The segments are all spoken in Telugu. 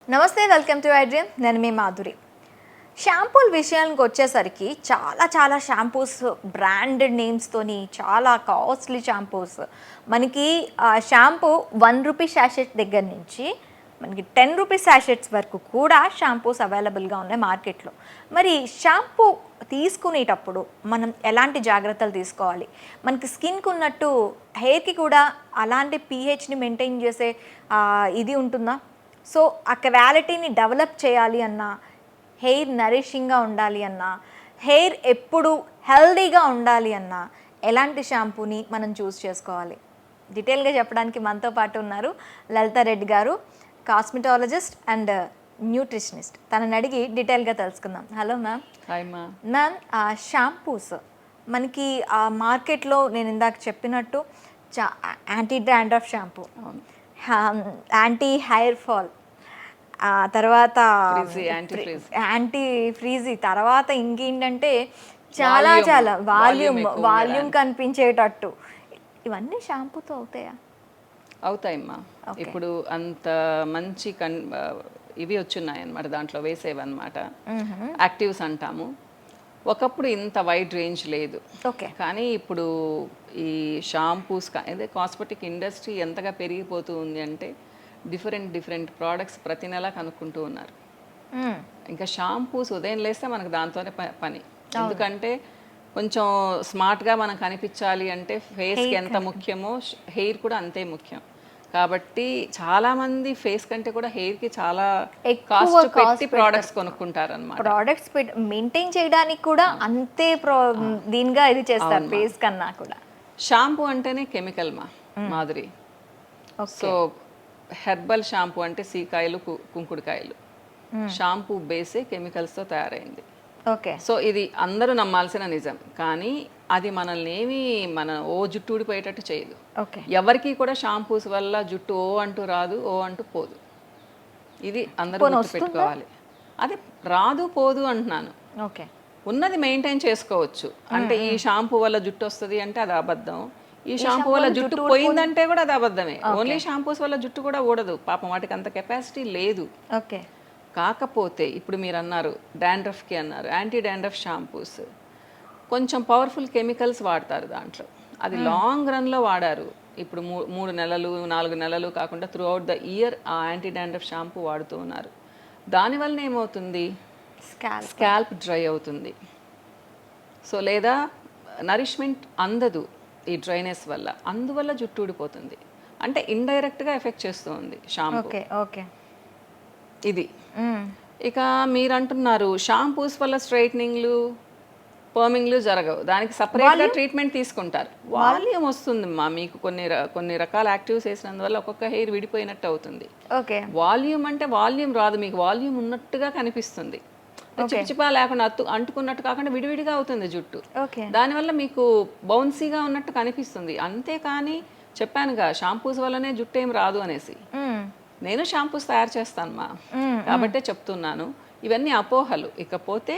నమస్తే, వెల్కమ్ టు ఐడ్రీమ్. నేను మీ మాధురి. షాంపూల విషయానికి వచ్చేసరికి చాలా షాంపూస్ బ్రాండెడ్ నేమ్స్తోని చాలా కాస్ట్లీ షాంపూస్ మనకి షాంపూ 1 రూపీ శాషెట్ దగ్గర నుంచి మనకి 10 రూపీస్ శాషెట్స్ వరకు కూడా షాంపూస్ అవైలబుల్గా ఉన్నాయి మార్కెట్లో. మరి షాంపూ తీసుకునేటప్పుడు మనం ఎలాంటి జాగ్రత్తలు తీసుకోవాలి? మనకి స్కిన్కి ఉన్నట్టు హెయిర్కి కూడా అలాంటి పీహెచ్ని మెయింటైన్ చేసే ఇది ఉంటుందా? సో ఆ క్వాలిటీని డెవలప్ చేయాలి అన్నా, హెయిర్ నరిషింగ్గా ఉండాలి అన్నా, హెయిర్ ఎప్పుడు హెల్దీగా ఉండాలి అన్నా ఎలాంటి షాంపూని మనం చూస్ చేసుకోవాలి? డీటెయిల్గా చెప్పడానికి మనతో పాటు ఉన్నారు లలితా రెడ్డి గారు, కాస్మెటాలజిస్ట్ అండ్ న్యూట్రిషనిస్ట్. తనని అడిగి డీటెయిల్గా తెలుసుకుందాం. Hello ma'am. హాయ్ మా. మ్యామ్, షాంపూస్ మనకి మార్కెట్లో నేను ఇందాక చెప్పినట్టు anti dandruff shampoo, anti hair fall, తర్వాత యాంటీ ఫ్రీజీ, తర్వాత ఇంకేంటంటే చాలా వాల్యూమ్ కనిపించేటట్టు, ఇవన్నీ షాంపూతో అవుతాయా? అవుతాయమ్మా. ఇప్పుడు అంత మంచి ఇవి వచ్చున్నాయి అన్నమాట, దాంట్లో వేసేవన్నమాట, యాక్టివ్స్ అంటాము. ఒకప్పుడు ఇంత వైడ్ రేంజ్ లేదు, కానీ ఇప్పుడు ఈ షాంపూస్ అదే కాస్మెటిక్ ఇండస్ట్రీ ఎంతగా పెరిగిపోతూ ఉంది అంటే డిఫరెంట్ ప్రోడక్ట్స్ ప్రతి నెలా కనుక్కుంటూ ఉన్నారు. ఇంకా షాంపూస్ ఉదయం లేస్తే మనకు దాంతోనే పని. ఎందుకంటే కొంచెం స్మార్ట్గా మనం కనిపించాలి అంటే ఫేస్కి ఎంత ముఖ్యమో హెయిర్ కూడా అంతే ముఖ్యం. కాబట్టి చాలామంది ఫేస్ కంటే కూడా హెయిర్కి చాలా కాస్ట్ పెట్టి ప్రోడక్ట్స్ కొనుక్కుంటారు అన్నమాట. ప్రోడక్ట్స్ మెయింటైన్ చేయడానికి కూడా అంతే దీనిగా ఇది చేస్తారు ఫేస్ కన్నా కూడా. షాంపూ అంటేనే chemical Madhuri. So herbal shampoo అంటే సీకాయలు, కుంకుడుకాయలు, షాంపూ బేసే కెమికల్స్తో తయారైంది. ఓకే. సో ఇది అందరూ నమ్మాల్సిన నిజం, కానీ అది మనల్ని మన జుట్టు ఊడిపోయేటట్టు చేయదు. ఎవరికి కూడా షాంపూస్ వల్ల జుట్టు అంటూ రాదు, అంటూ పోదు. ఇది అందరూ గుర్తుపెట్టుకోవాలి. అది రాదు పోదు అంటున్నాను. ఓకే. ఉన్నది మెయింటైన్ చేసుకోవచ్చు. అంటే ఈ షాంపూ వల్ల జుట్టు వస్తుంది అంటే అది అబద్ధం. ఈ షాంపూ వల్ల జుట్టు పోయిందంటే కూడా అది అబద్ధమే. ఓన్లీ షాంపూస్ వల్ల జుట్టు కూడా ఊడదు, పాపం వాటికి అంత కెపాసిటీ లేదు. ఓకే. కాకపోతే ఇప్పుడు మీరు అన్నారు డాండ్రఫ్కి అన్నారు, యాంటీ డాండ్రఫ్ షాంపూస్ కొంచెం పవర్ఫుల్ కెమికల్స్ వాడతారు దాంట్లో. అది లాంగ్ రన్లో వాడారు. ఇప్పుడు 3 నెలలు 4 నెలలు కాకుండా త్రూ అవుట్ ద ఇయర్ ఆ యాంటీ డాండ్రఫ్ షాంపూ వాడుతూ ఉన్నారు. దానివల్ల ఏమవుతుంది? స్కాల్ప్ డ్రై అవుతుంది. సో లేదా నరిష్మెంట్ అందదు ఈ డ్రైనెస్ వల్ల, అందువల్ల జుట్టు ఊడిపోతుంది. అంటే ఇండైరెక్ట్గా ఎఫెక్ట్ చేస్తూ ఉంది షాంపూ. ఇది. ఇక మీరు అంటున్నారు షాంపూస్ వల్ల స్ట్రైట్నింగ్లు, పర్మింగ్లు జరగవు, దానికి సపరేట్గా ట్రీట్మెంట్ తీసుకుంటారు. వాల్యూమ్ వస్తుందమ్మా మీకు. కొన్ని రకాల యాక్టివ్స్ వేసినందువల్ల ఒక్కొక్క హెయిర్ విడిపోయినట్టు అవుతుంది. వాల్యూమ్ అంటే వాల్యూమ్ రాదు, మీకు వాల్యూమ్ ఉన్నట్టుగా కనిపిస్తుంది. చిప్చిపా లేకుండా అంటుకున్నట్టు కాకుండా విడివిడిగా అవుతుంది జుట్టు. దానివల్ల మీకు బౌన్సీగా ఉన్నట్టు కనిపిస్తుంది. అంతేకాని చెప్పానుగా షాంపూస్ వల్లనే జుట్టు ఏం రాదు అనేసి. నేను షాంపూస్ తయారు చేస్తానమ్మా, కాబట్టే చెప్తున్నాను. ఇవన్నీ అపోహలు. ఇకపోతే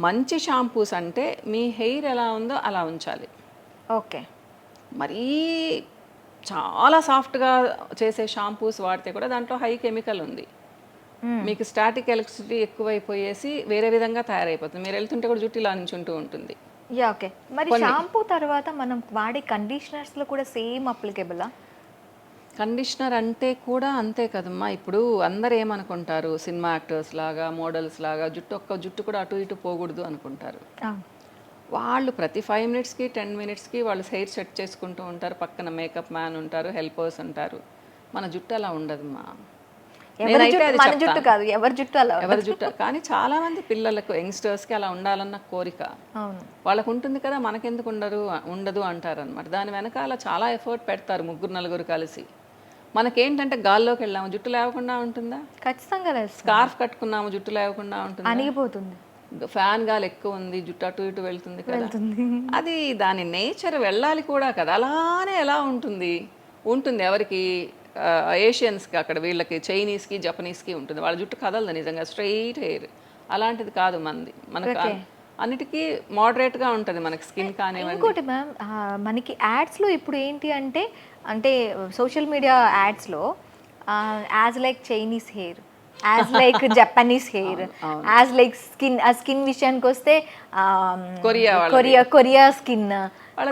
మంచి షాంపూస్ అంటే మీ హెయిర్ ఎలా ఉందో అలా ఉంచాలి. ఓకే. మరీ చాలా సాఫ్ట్గా చేసే షాంపూస్ వాడితే కూడా దాంట్లో హై కెమికల్ ఉంది. మీకు స్టాటిక్ ఎలక్ట్రిసిటీ ఎక్కువైపోయేసి వేరే విధంగా తయారైపోతుంది. మీరు వెళ్తుంటే కూడా జుట్టు ఇలా నుంచుంటూ ఉంటుంది. ఓకే. మరి షాంపూ తర్వాత మనం వాడే కండిషనర్స్లో కూడా సేమ్ అప్లికేబులా? కండిషనర్ అంటే కూడా అంతే కదమ్మా. ఇప్పుడు అందరు ఏమనుకుంటారు, సినిమా యాక్టర్స్ లాగా, మోడల్స్ లాగా జుట్టు కూడా అటు ఇటు పోకూడదు అనుకుంటారు. వాళ్ళు ప్రతి 5 మినిట్స్కి 10 మినిట్స్కి వాళ్ళు హెయిర్ సెట్ చేసుకుంటూ ఉంటారు. పక్కన మేకప్ మ్యాన్ ఉంటారు, హెల్పర్స్ ఉంటారు. మన జుట్టు అలా ఉండదమ్మా. ఎవరి జుట్టు కానీ చాలా మంది పిల్లలకు, యంగ్స్టర్స్కి అలా ఉండాలన్న కోరిక వాళ్ళకు ఉంటుంది కదా, మనకెందుకు ఉండదు అంటారు అనమాట. దాని వెనకాల చాలా ఎఫర్ట్ పెడతారు 3-4 కలిసి. మనకేంటంటే గాల్లోకి వెళ్ళాము జుట్టు లేవకుండా ఉంటుందా? ఖచ్చితంగా. స్కార్ఫ్ కట్టుకున్నాము జుట్టు లేవకుండా ఉంటుంది, అణిగిపోతుంది. ఫ్యాన్ గాలి ఎక్కువ ఉంది జుట్టు అటు ఇటు వెళ్తుంది కదా. అది దాని నేచర్ వెళ్ళాలి కూడా కదా. అలానే ఎలా ఉంటుంది ఎవరికి? ఏషియన్స్కి, అక్కడ వీళ్ళకి చైనీస్కి, జపనీస్కి ఉంటుంది. వాళ్ళ జుట్టు కదలదు నిజంగా, స్ట్రైట్ హెయిర్. అలాంటిది కాదు మనది. మనకు అన్నిటికీ మోడరేట్గా ఉంటుంది మనకి స్కిన్. కానివ్వండి. ఇంకోటి మ్యామ్, మనకి యాడ్స్లో ఇప్పుడు ఏంటి అంటే సోషల్ మీడియా యాడ్స్లో as like Chinese hair, as like Japanese hair, as like skin విషయానికి వస్తే కొరియా స్కిన్,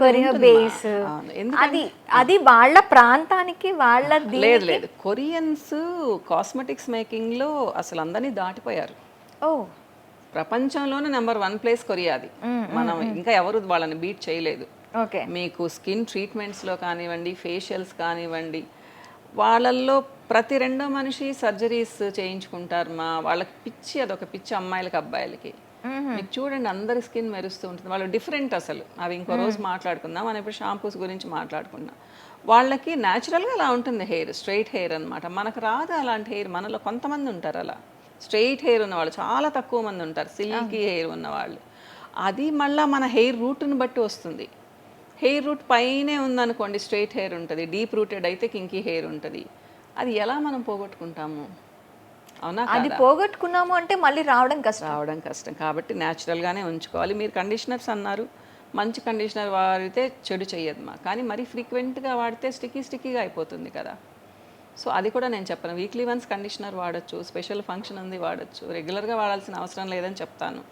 కొరియా బేస్, అది వాళ్ళ ప్రాంతానికి వాళ్ళ లేదు కొరియన్స్ కాస్మెటిక్స్ మేకింగ్ లో అసలు అందరినీ దాటిపోయారు. ఓ ప్రపంచంలోనే నెంబర్ 1 ప్లేస్ కొరియాది. మనం ఇంకా ఎవరు వాళ్ళని బీట్ చేయలేదు. ఓకే. మీకు స్కిన్ ట్రీట్మెంట్స్లో కానివ్వండి, ఫేషియల్స్ కానివ్వండి, వాళ్ళల్లో ప్రతి రెండో మనిషి సర్జరీస్ చేయించుకుంటారు. వాళ్ళకి పిచ్చి, అదొక పిచ్చి అమ్మాయిలకి అబ్బాయిలకి. మీకు చూడండి అందరి స్కిన్ మెరుస్తూ ఉంటుంది. వాళ్ళు డిఫరెంట్ అసలు. అవి ఇంకో రోజు మాట్లాడుకుందాం. మనం ఇప్పుడు షాంపూస్ గురించి మాట్లాడుకున్నాం. వాళ్ళకి న్యాచురల్గా అలా ఉంటుంది హెయిర్, స్ట్రైట్ హెయిర్ అనమాట. మనకు రాదు అలాంటి హెయిర్. మనలో కొంతమంది ఉంటారు అలా స్ట్రైట్ హెయిర్ ఉన్నవాళ్ళు, చాలా తక్కువ మంది ఉంటారు సిల్కీ హెయిర్ ఉన్నవాళ్ళు. అది మళ్ళీ మన హెయిర్ రూట్ని బట్టి వస్తుంది. హెయిర్ రూట్ పైనే ఉందనుకోండి స్ట్రైట్ హెయిర్ ఉంటుంది, డీప్ రూటెడ్ అయితే కింకీ హెయిర్ ఉంటుంది. అది ఎలా మనం పోగొట్టుకుంటాము? అవునా? అది పోగొట్టుకున్నాము అంటే మళ్ళీ రావడం కష్టం. కాబట్టి న్యాచురల్గానే ఉంచుకోవాలి. మీరు కండిషనర్స్ అన్నారు, మంచి కండిషనర్ వాడితే చెడు చెయ్యదు కానీ మరీ ఫ్రీక్వెంట్గా వాడితే స్టిక్కీగా అయిపోతుంది కదా. సో అది కూడా నేను చెప్పను. వీక్లీ వన్స్ కండిషనర్ వాడచ్చు, స్పెషల్ ఫంక్షన్ ఉంది వాడచ్చు, రెగ్యులర్గా వాడాల్సిన అవసరం లేదని చెప్తాను.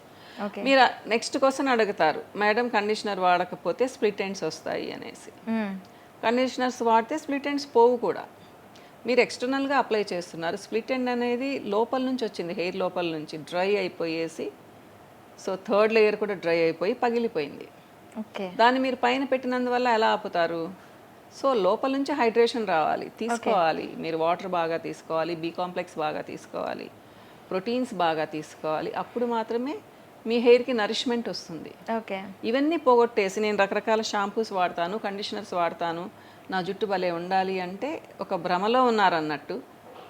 మీరు నెక్స్ట్ క్వశ్చన్ అడుగుతారు, మేడం కండిషనర్ వాడకపోతే స్ప్లిట్ ఎండ్స్ వస్తాయి అనేసి. కండిషనర్స్ వాడితే స్ప్లిట్ ఎండ్స్ పోవు కూడా. మీరు ఎక్స్టర్నల్గా అప్లై చేస్తున్నారు. స్ప్లిట్ ఎండ్ అనేది లోపల నుంచి వచ్చింది, హెయిర్ లోపల నుంచి డ్రై అయిపోయేసి, సో థర్డ్ లేయర్ కూడా డ్రై అయిపోయి పగిలిపోయింది. దాన్ని మీరు పైన పెట్టినందువల్ల ఎలా ఆపుతారు? సో లోపల నుంచి హైడ్రేషన్ రావాలి, తీసుకోవాలి. మీరు వాటర్ బాగా తీసుకోవాలి, బి కాంప్లెక్స్ బాగా తీసుకోవాలి, ప్రోటీన్స్ బాగా తీసుకోవాలి. అప్పుడు మాత్రమే మీ హెయిర్కి నరిష్మెంట్ వస్తుంది. ఇవన్నీ పోగొట్టేసి నేను రకరకాల షాంపూస్ వాడతాను, కండిషనర్స్ వాడతాను, నా జుట్టు భలే ఉండాలి అంటే ఒక భ్రమలో ఉన్నారన్నట్టు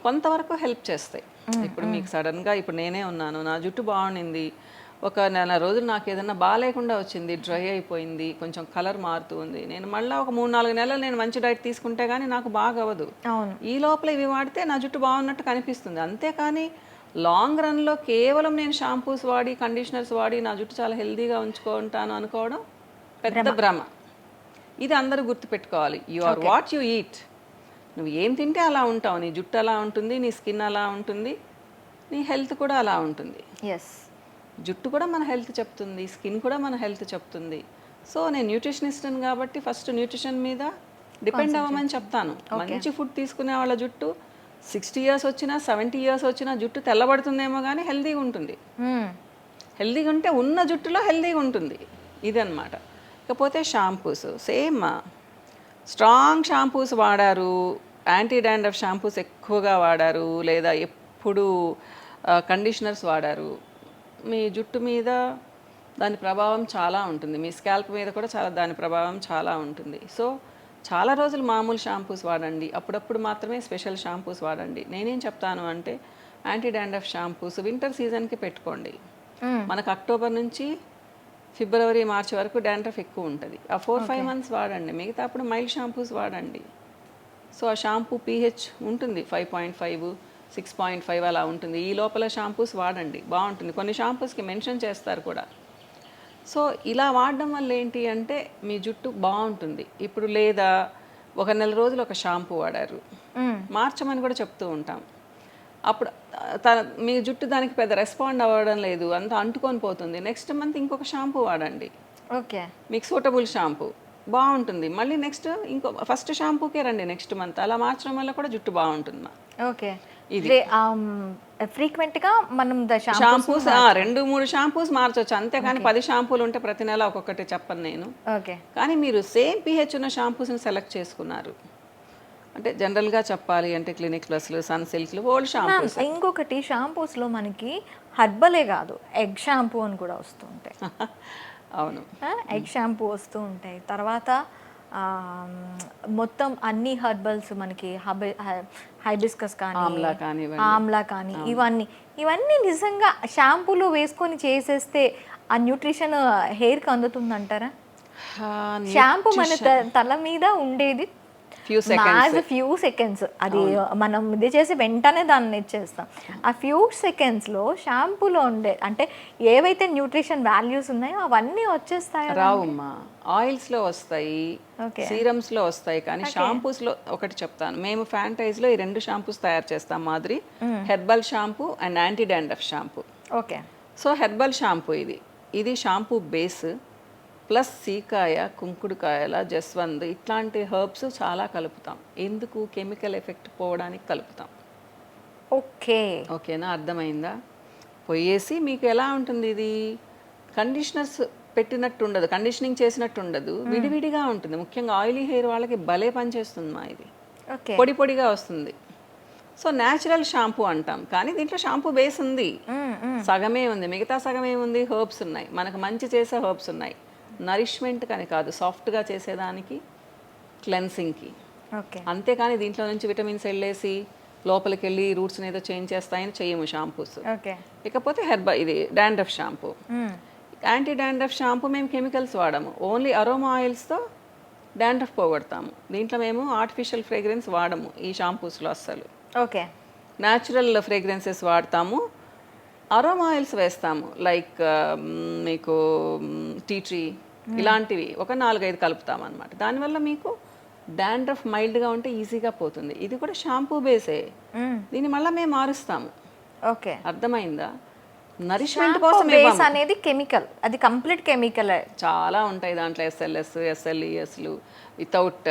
కొంతవరకు హెల్ప్ చేస్తాయి. ఇప్పుడు మీకు సడన్గా ఇప్పుడు నేనే ఉన్నాను, నా జుట్టు బాగుండింది, ఒక నెల రోజులు నాకు ఏదైనా బాగాలేకుండా వచ్చింది, డ్రై అయిపోయింది, కొంచెం కలర్ మారుతూ ఉంది, నేను మళ్ళీ ఒక 3-4 నెలలు నేను మంచి డైట్ తీసుకుంటే కానీ నాకు బాగా అవ్వదు. ఈ లోపల ఇవి వాడితే నా జుట్టు బాగున్నట్టు కనిపిస్తుంది. అంతేకాని లాంగ్ రన్లో కేవలం నేను షాంపూస్ వాడి కండిషనర్స్ వాడి నా జుట్టు చాలా హెల్దీగా ఉంచుకుంటాను అనుకోవడం పెద్ద భ్రమ. ఇది అందరూ గుర్తుపెట్టుకోవాలి. You are what you eat. నువ్వు ఏం తింటే అలా ఉంటావు. నీ జుట్టు అలా ఉంటుంది, నీ స్కిన్ అలా ఉంటుంది, నీ హెల్త్ కూడా అలా ఉంటుంది. జుట్టు కూడా మన హెల్త్ చెప్తుంది, స్కిన్ కూడా మన హెల్త్ చెప్తుంది. సో నేను న్యూట్రిషనిస్ట్ని కాబట్టి ఫస్ట్ న్యూట్రిషన్ మీద డిపెండ్ అవ్వమని చెప్తాను. మంచి ఫుడ్ తీసుకునే వాళ్ళ జుట్టు 60 years వచ్చినా 70 years వచ్చినా జుట్టు తెల్లబడుతుందేమో కానీ హెల్తీగా ఉంటుంది. హెల్తీగా ఉంటే ఉన్న జుట్టులో హెల్తీగా ఉంటుంది. ఇది అనమాట. ఇకపోతే షాంపూస్ సేమ్ స్ట్రాంగ్ షాంపూస్ వాడారు, యాంటీ డాండ్రఫ్ షాంపూస్ ఎక్కువగా వాడారు, లేదా ఎప్పుడు కండిషనర్స్ వాడారు, మీ జుట్టు మీద దాని ప్రభావం చాలా ఉంటుంది. మీ స్కాల్ప్ మీద కూడా దాని ప్రభావం చాలా ఉంటుంది. సో చాలా రోజులు మామూలు షాంపూస్ వాడండి, అప్పుడప్పుడు మాత్రమే స్పెషల్ షాంపూస్ వాడండి. నేనేం చెప్తాను అంటే యాంటీ డాండ్రఫ్ షాంపూస్ వింటర్ సీజన్కి పెట్టుకోండి. మనకు అక్టోబర్ నుంచి ఫిబ్రవరి మార్చి వరకు డాండ్రఫ్ ఎక్కువ ఉంటుంది. ఆ 4-5 months వాడండి. మిగతా అప్పుడు మైల్డ్ షాంపూస్ వాడండి. సో ఆ షాంపూ pH ఉంటుంది 5.5, 6.5 అలా ఉంటుంది. ఈ లోపల షాంపూస్ వాడండి, బాగుంటుంది. కొన్ని షాంపూస్కి మెన్షన్ చేస్తారు కూడా. సో ఇలా వాడడం వల్ల ఏంటి అంటే మీ జుట్టు బాగుంటుంది. ఇప్పుడు లేదా ఒక నెల రోజులు ఒక షాంపూ వాడారు, మార్చమని కూడా చెప్తూ ఉంటాం. అప్పుడు మీ జుట్టు దానికి పెద్ద రెస్పాండ్ అవ్వడం లేదు, అంత అంటుకొని పోతుంది. నెక్స్ట్ మంత్ ఇంకొక షాంపూ వాడండి, మీకు సూటబుల్ షాంపూ బాగుంటుంది. మళ్ళీ నెక్స్ట్ ఇంకో ఫస్ట్ షాంపూకే రండి నెక్స్ట్ మంత్. అలా మార్చడం వల్ల కూడా జుట్టు బాగుంటుంది. ఇది ఫ్రీక్వెంట్ గా మనం షాంపూస్ 2-3 షాంపూస్ మార్చొచ్చు. అంతేకాని 10 షాంపూలు ఉంటే ప్రతి నెల ఒక్కొక్కటి చెప్పను నేను. కానీ మీరు సేమ్ pH ఉన్న షాంపూస్ని సెలెక్ట్ చేసుకున్నారు అంటే జనరల్గా చెప్పాలి అంటే క్లినిక్ ప్లస్లు, సన్ సిల్క్లు, ఓల్డ్ షాంపూస్. ఇంకొకటి షాంపూస్లో మనకి హర్బలే కాదు, ఎగ్ షాంపూ అని కూడా వస్తూ ఉంటాయి. అవును, ఎగ్ షాంపూ వస్తూ ఉంటాయి. తర్వాత మొత్తం అన్ని హర్బల్స్ మనకి హైబిస్కస్ కానీ, ఆమ్లా కానీ, ఇవన్నీ నిజంగా షాంపూలో వేసుకొని చేసేస్తే ఆ న్యూట్రిషన్ హెయిర్కి అందుతుంది అంటారా? షాంపూ మన తల మీద ఉండేది ఫ్యూ సెకండ్స్ ఫ్యూ సెకండ్స్ అది మనం ఇది చేసి వెంటనే దాన్ని ఇచ్చేస్తాం. ఆ ఫ్యూ సెకండ్స్లో షాంపూలో ఉండే అంటే ఏవైతే న్యూట్రిషన్ వాల్యూస్ ఉన్నాయో అవన్నీ వచ్చేస్తాయి. రావమ్మా, ఆయిల్స్లో వస్తాయి, ఓకే సీరమ్స్లో వస్తాయి, కానీ షాంపూస్లో ఒకటి చెప్తాను. మేము ఫ్యాంటైజ్లో ఈ 2 షాంపూస్ తయారు చేస్తాం మాదిరి, herbal shampoo and anti dandruff shampoo. Okay so herbal shampoo ఇది షాంపూ బేస్ ప్లస్ సీకాయ, కుంకుడుకాయల, జస్వంద్ ఇట్లాంటి హర్బ్స్ చాలా కలుపుతాం. ఎందుకు? కెమికల్ ఎఫెక్ట్ పోవడానికి కలుపుతాం. ఓకే ఓకేనా, అర్థమైందా? పోయేసి మీకు ఎలా ఉంటుంది, ఇది కండిషనర్స్ పెట్టినట్టు ఉండదు, కండిషనింగ్ చేసినట్టు ఉండదు, విడివిడిగా ఉంటుంది. ముఖ్యంగా ఆయిలీ హెయిర్ వాళ్ళకి భలే పనిచేస్తుంది మా ఇది, ఓకే పొడి పొడిగా వస్తుంది. సో న్యాచురల్ షాంపూ అంటాం, కానీ దీంట్లో షాంపూ బేస్ ఉంది, సగమే ఉంది, మిగతా సగమే ఉంది హర్బ్స్ ఉన్నాయి, మనకు మంచి చేసే హర్బ్స్ ఉన్నాయి. నరిష్మెంట్ కానీ కాదు, సాఫ్ట్గా చేసేదానికి, క్లెన్సింగ్కి. ఓకే అంతేకాని దీంట్లో నుంచి విటమిన్స్ వెళ్ళేసి లోపలికి వెళ్ళి రూట్స్ని ఏదో చేంజ్ చేస్తాయని చెయ్యము షాంపూస్. ఓకే ఇకపోతే ఇది dandruff shampoo. Anti dandruff shampoo మేము కెమికల్స్ వాడము, ఓన్లీ అరోమా ఆయిల్స్తో డాండ్రఫ్ పోగొడతాము. దీంట్లో మేము ఆర్టిఫిషియల్ ఫ్రేగ్రెన్స్ వాడము ఈ షాంపూస్లో అస్సలు. ఓకే న్యాచురల్ ఫ్రేగ్రెన్సెస్ వాడతాము, అరోమా ఆయిల్స్ వేస్తాము, లైక్ మీకు టీ ట్రీ ఇలాంటివి ఒక 4-5 కలుపుతాం అనమాట. దానివల్ల మీకు డాండ్రఫ్ మైల్డ్గా ఉంటే ఈజీగా పోతుంది. ఇది కూడా షాంపూ బేసే, దీన్ని మళ్ళీ మేము మారుస్తాము. ఓకే అర్థమైందా? నరిష్మెంట్ కోసం బేస్ అనేది కెమికల్, అది కంప్లీట్ కెమికల్. చాలా ఉంటాయి దాంట్లో, ఎస్ఎల్ఎస్, ఎస్ఎల్ఈఎస్లు, వితౌట్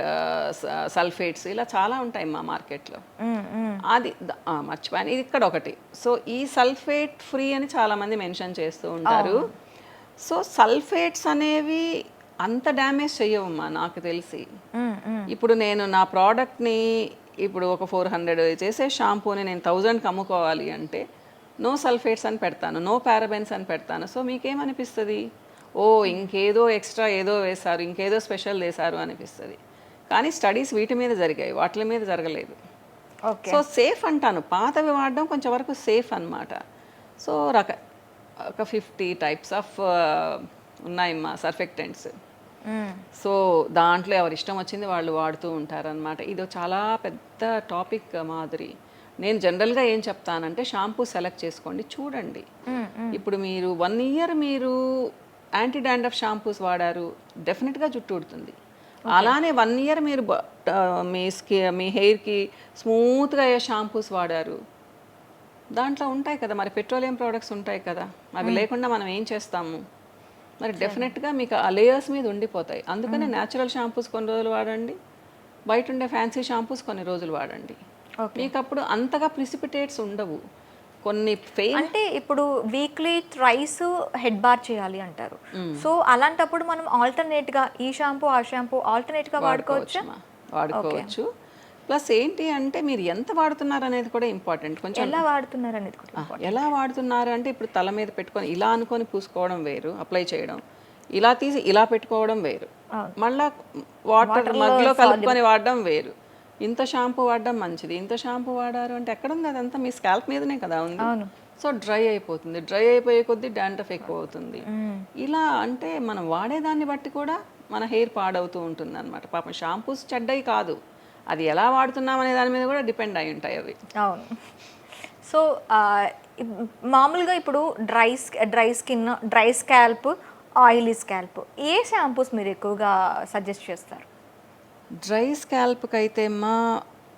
సల్ఫేట్స్, ఇలా చాలా ఉంటాయి మా మార్కెట్లో. అది మర్చిపోయాను, ఇది ఇక్కడ ఒకటి. సో ఈ సల్ఫేట్ ఫ్రీ అని చాలామంది మెన్షన్ చేస్తూ ఉంటారు. సో సల్ఫేట్స్ అనేవి అంత డ్యామేజ్ చెయ్యవమ్మా నాకు తెలిసి. ఇప్పుడు నేను నా ప్రోడక్ట్ని ఇప్పుడు ఒక 400 చేసే షాంపూని నేను 1000కి అమ్ముకోవాలి అంటే నో సల్ఫేట్స్ అని పెడతాను, నో పారాబెన్స్ అని పెడతాను. సో మీకేమనిపిస్తుంది? ఓ ఇంకేదో ఎక్స్ట్రా ఏదో వేశారు, ఇంకేదో స్పెషల్ వేశారు అనిపిస్తుంది. కానీ స్టడీస్ వీటి మీద జరిగాయి, వాటి మీద జరగలేదు. సో సేఫ్ అంటాను, పాతవి వాడడం కొంచెం వరకు సేఫ్ అన్నమాట. సో ఒక 50 టైప్స్ ఆఫ్ ఉన్నాయమ్మా సర్ఫెక్టెంట్స్. సో దాంట్లో ఎవరి ఇష్టం వచ్చింది వాళ్ళు వాడుతూ ఉంటారనమాట. ఇది చాలా పెద్ద టాపిక్ మాదిరి. నేను జనరల్గా ఏం చెప్తానంటే షాంపూ సెలెక్ట్ చేసుకోండి, చూడండి. ఇప్పుడు మీరు 1 year మీరు యాంటీ డాండ్రఫ్ షాంపూస్ వాడారు, డెఫినెట్గా జుట్టు ఊడుతుంది. అలానే 1 year మీరు మీ హెయిర్కి స్మూత్గా అయ్యే షాంపూస్ వాడారు, దాంట్లో ఉంటాయి కదా మరి పెట్రోలియం ప్రోడక్ట్స్ ఉంటాయి కదా, అవి లేకుండా మనం ఏం చేస్తాము? మరి డెఫినెట్గా మీకు ఆ లేయర్స్ మీద ఉండిపోతాయి. అందుకనే న్యాచురల్ షాంపూస్ కొన్ని రోజులు వాడండి, బయట ఉండే ఫ్యాన్సీ షాంపూస్ కొన్ని రోజులు వాడండి. మీకు అప్పుడు అంతగా ప్రిసిపిటేట్స్ ఉండవు. కొన్ని అంటే ఇప్పుడు వీక్లీ థ్రైస్ హెడ్ బార్ చేయాలి అంటారు. సో అలాంటప్పుడు మనం ఆల్టర్నేట్గా ఈ షాంపూ ఆ షాంపూ ఆల్టర్నేట్గా వాడుకోవచ్చు. ప్లస్ ఏంటి అంటే మీరు ఎంత వాడుతున్నారు అనేది కూడా ఇంపార్టెంట్. కొంచెం ఎలా వాడుతున్నారు అనేది కూడా ఎలా వాడుతున్నారు అంటే ఇప్పుడు తల మీద పెట్టుకొని ఇలా అనుకొని పూసుకోవడం వేరు, అప్లై చేయడం, ఇలా తీసి ఇలా పెట్టుకోవడం వేరు, మళ్ళా వాటర్ మగ్లో కలుపుకొని వాడడం వేరు. ఇంత షాంపూ వాడడం మంచిది, ఇంత షాంపూ వాడారు అంటే ఎక్కడ ఉంది? అదంతా మీ స్కాల్ప్ మీదనే కదా ఉంది. సో డ్రై అయిపోతుంది, డ్రై అయిపోయే కొద్దీ డాండ్రఫ్ ఎక్కువ అవుతుంది. ఇలా అంటే మనం వాడేదాన్ని బట్టి కూడా మన హెయిర్ పాడవుతూ ఉంటుంది అనమాట. పాపం షాంపూస్ చెడ్డయి కాదు, అది ఎలా వాడుతున్నాం అనే దాని మీద కూడా డిపెండ్ అయి ఉంటాయి అవి. అవును. సో మామూలుగా ఇప్పుడు dry skin, dry scalp, oily scalp, ఏ షాంపూస్ మీరు ఎక్కువగా సజెస్ట్ చేస్తారు? డ్రై స్కాల్ప్కి అయితే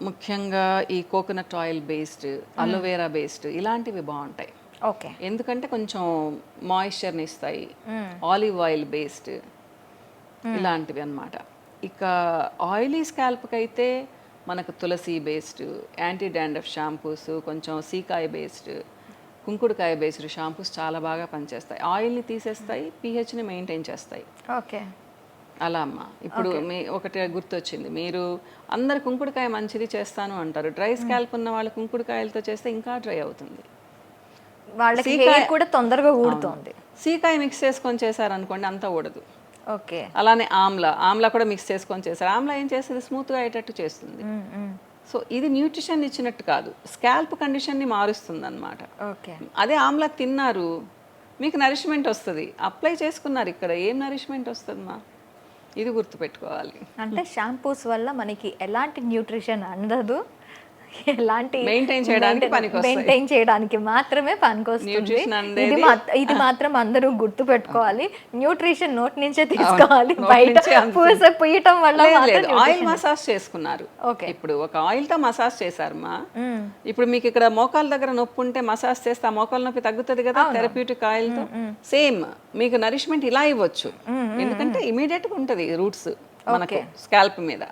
ముఖ్యంగా ఈ coconut oil based, aloe vera based ఇలాంటివి బాగుంటాయి. ఓకే, ఎందుకంటే కొంచెం మాయిశ్చర్ని ఇస్తాయి. ఆలివ్ ఆయిల్ బేస్డ్ ఇలాంటివి అన్నమాట. ఇక ఆయిలీ స్కాల్ప్కి అయితే మనకు తులసి బేస్డ్, యాంటీ డాండ్రఫ్ షాంపూస్, కొంచెం సీకాయ బేస్డ్, కుంకుడుకాయ బేస్డ్ షాంపూస్ చాలా బాగా పనిచేస్తాయి. ఆయిల్ని తీసేస్తాయి, పీహెచ్ని మెయింటైన్ చేస్తాయి. ఓకే, అలా అమ్మ. ఇప్పుడు ఒకటి గుర్తొచ్చింది, మీరు అందరు కుంకుడుకాయ మంచిది చేస్తాను అంటారు, డ్రై స్కాల్ప్ ఉన్న వాళ్ళు కుంకుడుకాయలతో చేస్తే ఇంకా డ్రై అవుతుంది, వాళ్ళకి హెయిర్ కూడా తొందరగా ఊడుతుంది. సీకాయ మిక్స్ చేసుకొని చేశారనుకోండి అంతా ఊడదు. ఓకే, అలానే ఆమ్లా కూడా మిక్స్ చేసుకొని చేశారు, ఆమ్లా ఏం చేస్తుంది? స్మూత్గా అయ్యేటట్టు చేస్తుంది. సో ఇది న్యూట్రిషన్ ఇచ్చినట్టు కాదు, స్కాల్ప్ కండిషన్ని మారుస్తుంది అనమాట. ఓకే, అదే ఆమ్లా తిన్నారు మీకు నరిష్మెంట్ వస్తుంది, అప్లై చేసుకున్నారు, ఇక్కడ ఏం నరిష్మెంట్ వస్తుందమ్మా? ఇది గుర్తుపెట్టుకోవాలి. అంటే షాంపూస్ వల్ల మనకి ఎలాంటి న్యూట్రిషన్ అందదు, ఎలాంటి Maintain చేయడానికి పనికొస్తాయి. మెయింటైన్ చేయడానికి మాత్రమే పనికొస్తుంది. Nutrition ఇది అనేది- ఇది మాత్రం అందరూ గుర్తు పెట్టుకోవాలి. న్యూట్రిషన్ నోటి నుంచే తీసుకోవాలి, నోటి బయట నుంచే పూయటం వల్ల లేదు, మాత్రం లేదు, ఆయిల్ nutrition- మసాజ్ చేసుకున్నారు. Okay. ఇప్పుడు ఒక ఆయిల్ తో మసాజ్ చేశారమ్మా. ఇప్పుడు మీకు ఇక్కడ మోకాల దగ్గర నొప్పి ఉంటే మసాజ్ చేస్తే ఆ మోకాల నొప్పి తగ్గుతుంది కదా థెరప్యూటిక్ ఆయిల్ తో. సేమ్ మీకు నరిష్మెంట్ ఇలా ఇవ్వచ్చు, ఎందుకంటే ఇమీడియట్ గా ఉంటది రూట్స్ మనకు స్కాల్ప్ మీద.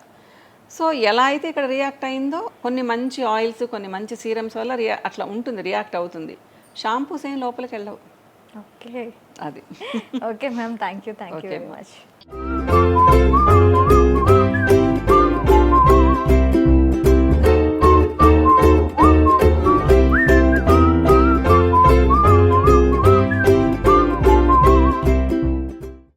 సో ఎలా అయితే ఇక్కడ రియాక్ట్ అయిందో కొన్ని మంచి ఆయిల్స్, కొన్ని మంచి సీరమ్స్ వల్ల అట్లా ఉంటుంది, రియాక్ట్ అవుతుంది. షాంపూస్ ఏం లోపలికి వెళ్ళవు. ఓకే అది okay ma'am, thank you Okay, very much.